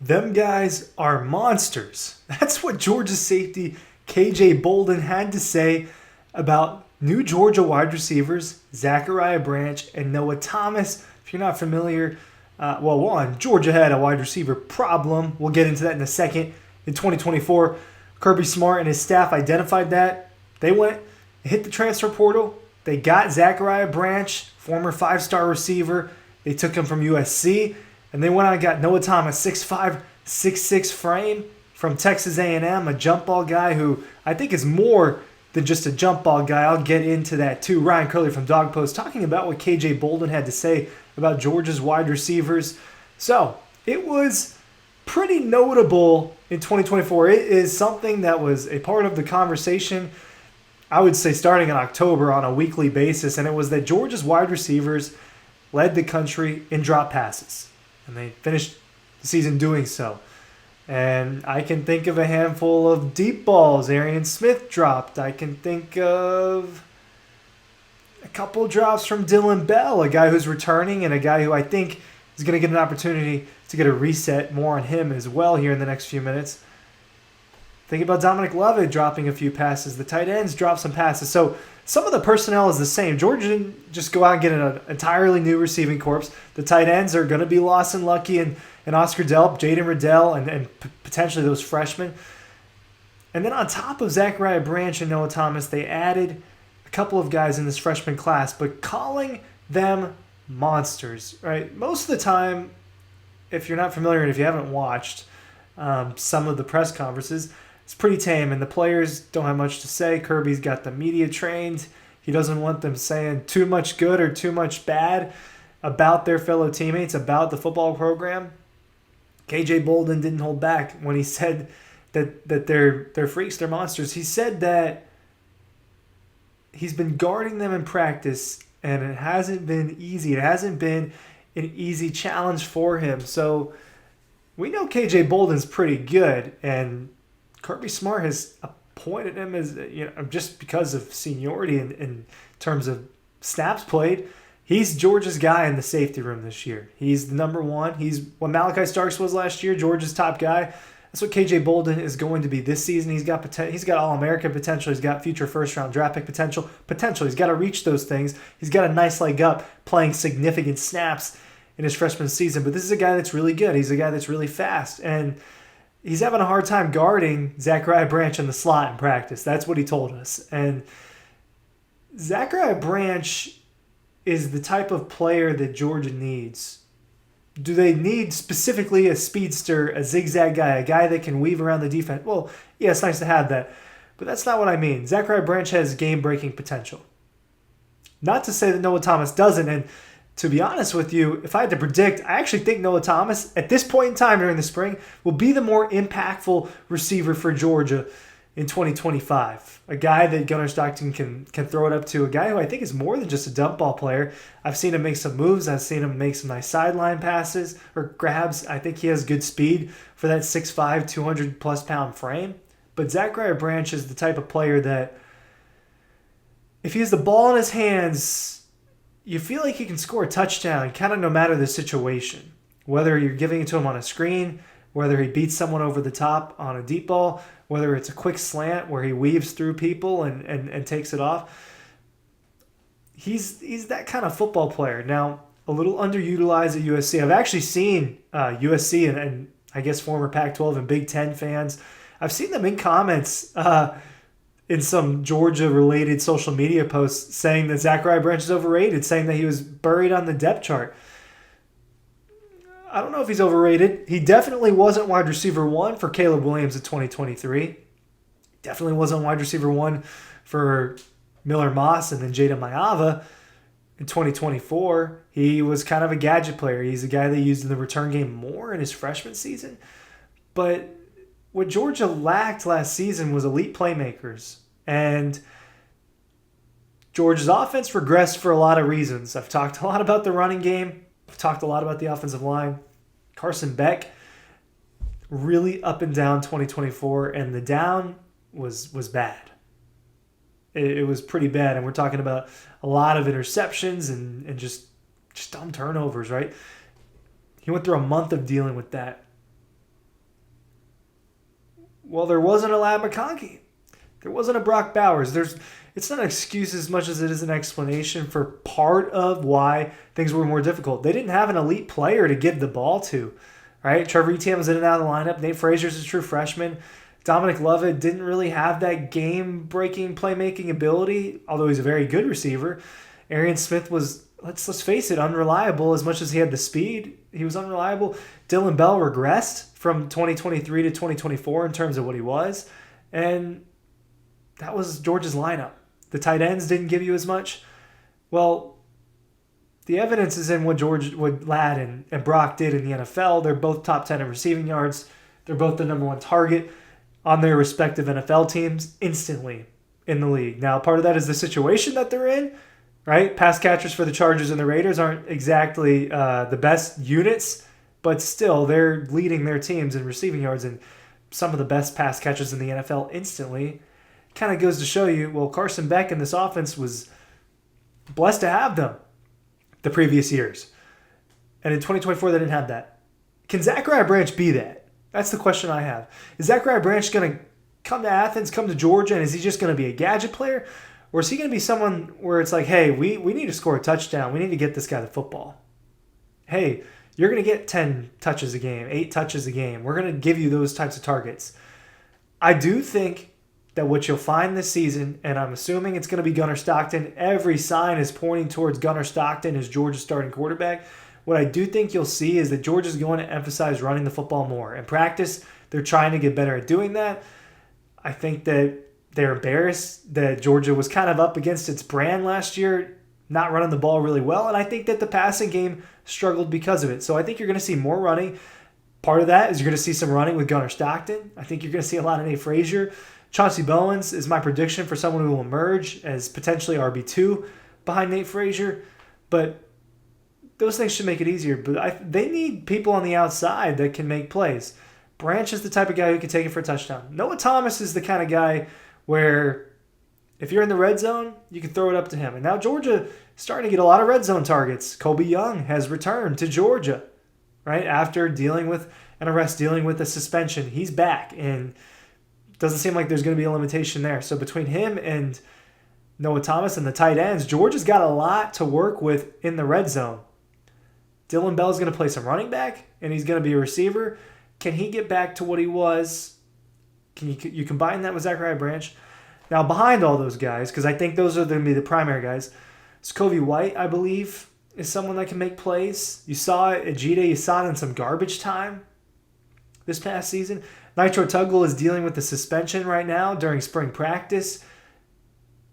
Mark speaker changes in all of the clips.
Speaker 1: Them guys are monsters. That's what Georgia safety KJ Bolden had to say about new Georgia wide receivers Zachariah Branch and Noah Thomas. If you're not familiar, one, Georgia had a wide receiver problem. We'll get into that in a second. In 2024, Kirby Smart and his staff identified that. They went, hit the transfer portal. They got Zachariah Branch, former five-star receiver. They took him from USC. And they went out and got Noah Thomas, 6'5", 6'6" frame from Texas A&M, a jump ball guy who I think is more than just a jump ball guy. I'll get into that too. Ryan Curley from Dawg Post talking about what KJ Bolden had to say about Georgia's wide receivers. So it was pretty notable in 2024. It is something that was a part of the conversation, I would say, starting in October on a weekly basis, and it was that Georgia's wide receivers led the country in drop passes. And they finished the season doing so. And I can think of a handful of deep balls Arian Smith dropped. I can think of a couple drops from Dylan Bell, a guy who's returning and a guy who I think is going to get an opportunity to get a reset. More on him as well here in the next few minutes. Think about Dominic Lovett dropping a few passes. The tight ends dropped some passes. So some of the personnel is the same. Georgia didn't just go out and get an entirely new receiving corps. The tight ends are going to be Lawson Lucky and Oscar Delp, Jaden Riddell, and potentially those freshmen. And then on top of Zachariah Branch and Noah Thomas, they added a couple of guys in this freshman class, but calling them monsters, right? Most of the time, if you're not familiar and if you haven't watched some of the press conferences, it's pretty tame, and the players don't have much to say. Kirby's got the media trained. He doesn't want them saying too much good or too much bad about their fellow teammates, about the football program. KJ Bolden didn't hold back when he said that they're freaks, they're monsters. He said that he's been guarding them in practice, and it hasn't been easy. It hasn't been an easy challenge for him. So we know KJ Bolden's pretty good, and Kirby Smart has appointed him as, just because of seniority in terms of snaps played. He's Georgia's guy in the safety room this year. He's the number one. He's what Malachi Starks was last year, Georgia's top guy. That's what KJ Bolden is going to be this season. He's got All-American potential. He's got future first-round draft pick potential. He's got to reach those things. He's got a nice leg up playing significant snaps in his freshman season. But this is a guy that's really good. He's a guy that's really fast. And he's having a hard time guarding Zachariah Branch in the slot in practice. That's what he told us. And Zachariah Branch is the type of player that Georgia needs. Do they need specifically a speedster, a zigzag guy, a guy that can weave around the defense? Well, yeah, it's nice to have that. But that's not what I mean. Zachariah Branch has game-breaking potential. Not to say that Noah Thomas doesn't. And to be honest with you, if I had to predict, I actually think Noah Thomas, at this point in time during the spring, will be the more impactful receiver for Georgia in 2025. A guy that Gunnar Stockton can throw it up to. A guy who I think is more than just a dump ball player. I've seen him make some moves. I've seen him make some nice sideline passes or grabs. I think he has good speed for that 6'5", 200-plus pound frame. But Zachariah Branch is the type of player that if he has the ball in his hands, you feel like he can score a touchdown kind of no matter the situation. Whether you're giving it to him on a screen, whether he beats someone over the top on a deep ball, whether it's a quick slant where he weaves through people and takes it off. He's that kind of football player. Now, a little underutilized at USC. I've actually seen USC and I guess former Pac-12 and Big Ten fans. I've seen them in comments in some Georgia-related social media posts saying that Zachariah Branch is overrated, saying that he was buried on the depth chart. I don't know if he's overrated. He definitely wasn't wide receiver one for Caleb Williams in 2023. Definitely wasn't wide receiver one for Miller Moss and then Jada Mayava in 2024. He was kind of a gadget player. He's a guy they used in the return game more in his freshman season. But what Georgia lacked last season was elite playmakers. And Georgia's offense regressed for a lot of reasons. I've talked a lot about the running game. I've talked a lot about the offensive line. Carson Beck, really up and down 2024, and the down was bad. It was pretty bad, and we're talking about a lot of interceptions and just dumb turnovers, right? He went through a month of dealing with that. Well, there wasn't a Lab McConkey. There wasn't a Brock Bowers. It's not an excuse as much as it is an explanation for part of why things were more difficult. They didn't have an elite player to give the ball to, right? Trevor Etienne was in and out of the lineup. Nate Frazier's a true freshman. Dominic Lovett didn't really have that game-breaking playmaking ability, although he's a very good receiver. Arian Smith was, let's face it, unreliable. As much as he had the speed, he was unreliable. Dylan Bell regressed from 2023 to 2024 in terms of what he was. And that was Georgia's lineup. The tight ends didn't give you as much. Well, the evidence is in what Ladd and Brock did in the NFL. They're both top 10 in receiving yards. They're both the number one target on their respective NFL teams instantly in the league. Now, part of that is the situation that they're in, right? Pass catchers for the Chargers and the Raiders aren't exactly the best units, but still, they're leading their teams in receiving yards and some of the best pass catchers in the NFL instantly. Kind of goes to show you, well, Carson Beck and this offense was blessed to have them the previous years. And in 2024, they didn't have that. Can Zachariah Branch be that? That's the question I have. Is Zachariah Branch going to come to Athens, come to Georgia, and is he just going to be a gadget player? Or is he going to be someone where it's like, hey, we need to score a touchdown. We need to get this guy the football. Hey, you're going to get 10 touches a game, 8 touches a game. We're going to give you those types of targets. I do think that what you'll find this season, and I'm assuming it's going to be Gunnar Stockton, every sign is pointing towards Gunnar Stockton as Georgia's starting quarterback. What I do think you'll see is that Georgia's going to emphasize running the football more. In practice, they're trying to get better at doing that. I think that they're embarrassed that Georgia was kind of up against its brand last year, not running the ball really well, and I think that the passing game struggled because of it. So I think you're going to see more running. Part of that is you're going to see some running with Gunnar Stockton. I think you're going to see a lot of Nate Frazier. Chauncey Bowens is my prediction for someone who will emerge as potentially RB2 behind Nate Frazier. But those things should make it easier. But they need people on the outside that can make plays. Branch is the type of guy who can take it for a touchdown. Noah Thomas is the kind of guy where if you're in the red zone, you can throw it up to him. And now Georgia is starting to get a lot of red zone targets. Kobe Young has returned to Georgia, right? After dealing with an arrest, dealing with a suspension. He's back, and doesn't seem like there's going to be a limitation there. So between him and Noah Thomas and the tight ends, Georgia's got a lot to work with in the red zone. Dylan Bell's going to play some running back, and he's going to be a receiver. Can he get back to what he was? Can you combine that with Zachariah Branch? Now, behind all those guys, because I think those are going to be the primary guys, Scovie White, I believe, is someone that can make plays. You saw it at G-Day. You saw it in some garbage time this past season. Nitro Tugwell is dealing with the suspension right now during spring practice.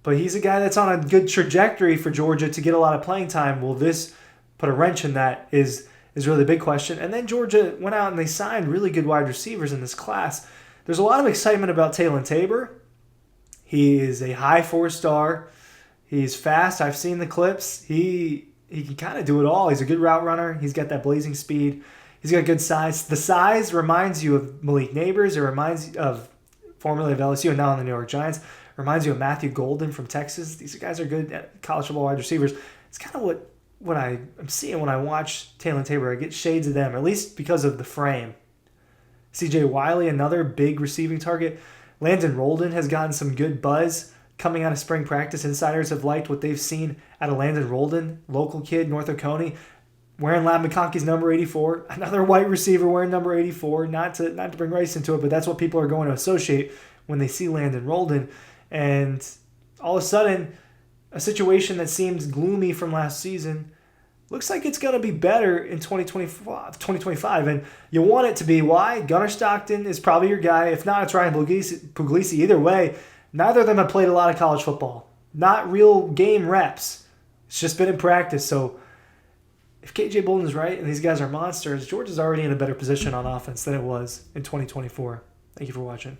Speaker 1: But he's a guy that's on a good trajectory for Georgia to get a lot of playing time. Will this put a wrench in that is really the big question. And then Georgia went out and they signed really good wide receivers in this class. There's a lot of excitement about Taylon Tabor. He is a high 4-star. He's fast. I've seen the clips. He can kind of do it all. He's a good route runner. He's got that blazing speed. He's got good size. The size reminds you of Malik Neighbors. It reminds you of formerly of LSU and now on the New York Giants. Reminds you of Matthew Golden from Texas. These guys are good at college football wide receivers. It's kind of what I'm seeing when I watch Taylon Tabor. I get shades of them, at least because of the frame. C.J. Wiley, another big receiving target. Landon Rolden has gotten some good buzz coming out of spring practice. Insiders have liked what they've seen out of Landon Rolden, local kid, North Oconee, wearing Lab McConkey's number 84. Another white receiver wearing number 84. Not to bring race into it, but that's what people are going to associate when they see Landon Rolden. And all of a sudden, a situation that seemed gloomy from last season looks like it's going to be better in 2025. And you want it to be. Why? Gunnar Stockton is probably your guy. If not, it's Ryan Puglisi. Either way, neither of them have played a lot of college football. Not real game reps. It's just been in practice. So if KJ Bolden is right and these guys are monsters, Georgia's already in a better position on offense than it was in 2024. Thank you for watching.